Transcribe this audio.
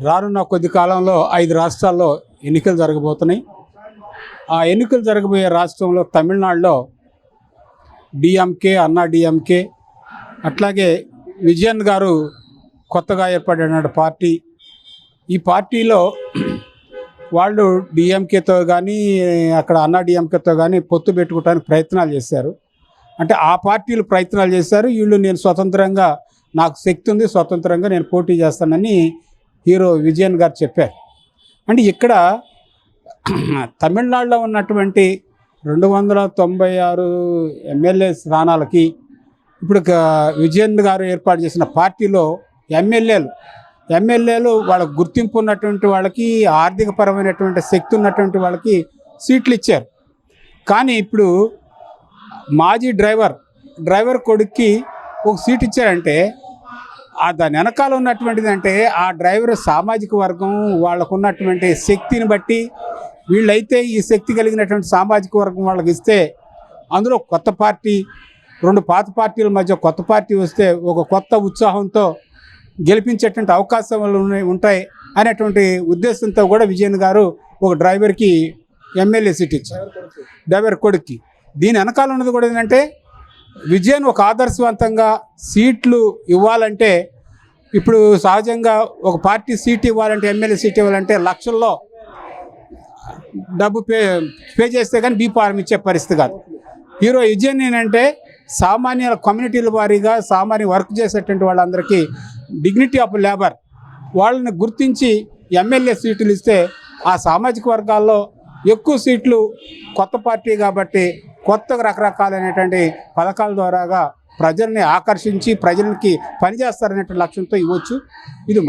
రానున్న కొద్ది కాలంలో 5 రాష్ట్రాల్లో ఎన్నికలు జరగబోతున్నాయి. ఆ ఎన్నికలు జరగబోయే రాష్ట్రంలో తమిళనాడులో డిఎంకే, అన్నా డిఎంకే, అట్లాగే విజయన్ గారు కొత్తగా ఏర్పడిన పార్టీ. ఈ పార్టీలో వాళ్ళు డిఎంకేతో కానీ అక్కడ అన్నా డిఎంకేతో కానీ పొత్తు పెట్టుకోవడానికి ప్రయత్నాలు చేశారు. అంటే ఆ పార్టీలు ప్రయత్నాలు చేశారు. వీళ్ళు నేను స్వతంత్రంగా, నాకు శక్తి ఉంది, స్వతంత్రంగా నేను పోటీ చేస్తానని హీరో విజయన్ గారు చెప్పారు. అంటే ఇక్కడ తమిళనాడులో ఉన్నటువంటి 296 ఎమ్మెల్యే స్థానాలకి ఇప్పుడు విజయన్ గారు ఏర్పాటు చేసిన పార్టీలో ఎమ్మెల్యేలు వాళ్ళకు గుర్తింపు ఉన్నటువంటి వాళ్ళకి, ఆర్థికపరమైనటువంటి శక్తి ఉన్నటువంటి వాళ్ళకి సీట్లు ఇచ్చారు. కానీ ఇప్పుడు మాజీ డ్రైవర్ కొడుక్కి ఒక సీట్ ఇచ్చారంటే దాని వెనకాల ఉన్నటువంటిది అంటే ఆ డ్రైవర్ సామాజిక వర్గం వాళ్ళకు ఉన్నటువంటి శక్తిని బట్టి వీళ్ళైతే ఈ శక్తి కలిగినటువంటి సామాజిక వర్గం వాళ్ళకి ఇస్తే అందులో కొత్త పార్టీ, 2 పాత పార్టీల మధ్య కొత్త పార్టీ వస్తే ఒక కొత్త ఉత్సాహంతో గెలిపించేటువంటి అవకాశాలు ఉంటాయి అనేటువంటి ఉద్దేశంతో కూడా విజయన్ గారు ఒక డ్రైవర్కి ఎమ్మెల్యే సీట్ ఇచ్చారు, డ్రైవర్ కొడుక్కి. దీని వెనకాల ఉన్నది కూడా ఏంటంటే విజయన్ ఒక ఆదర్శవంతంగా సీట్లు ఇవ్వాలంటే, ఇప్పుడు సహజంగా ఒక పార్టీ సీట్ ఇవ్వాలంటే, ఎమ్మెల్యే సీట్ ఇవ్వాలంటే లక్షల్లో డబ్బు పే చేస్తే కానీ బీఫారం ఇచ్చే పరిస్థితి కాదు. హీరో విజయన్ ఏంటంటే సామాన్య కమ్యూనిటీల వారీగా సామాన్య వర్క్ చేసేటువంటి వాళ్ళందరికీ డిగ్నిటీ ఆఫ్ లేబర్ వాళ్ళని గుర్తించి ఎమ్మెల్యే సీట్లు ఇస్తే ఆ సామాజిక వర్గాల్లో ఎక్కువ సీట్లు కొత్త పార్టీ కాబట్టి కొత్తగా రకరకాలైనటువంటి పథకాల ద్వారాగా ప్రజల్ని ఆకర్షించి ప్రజలకి పనిచేస్తారనే లక్ష్యంతో ఇవ్వచ్చు. ఇది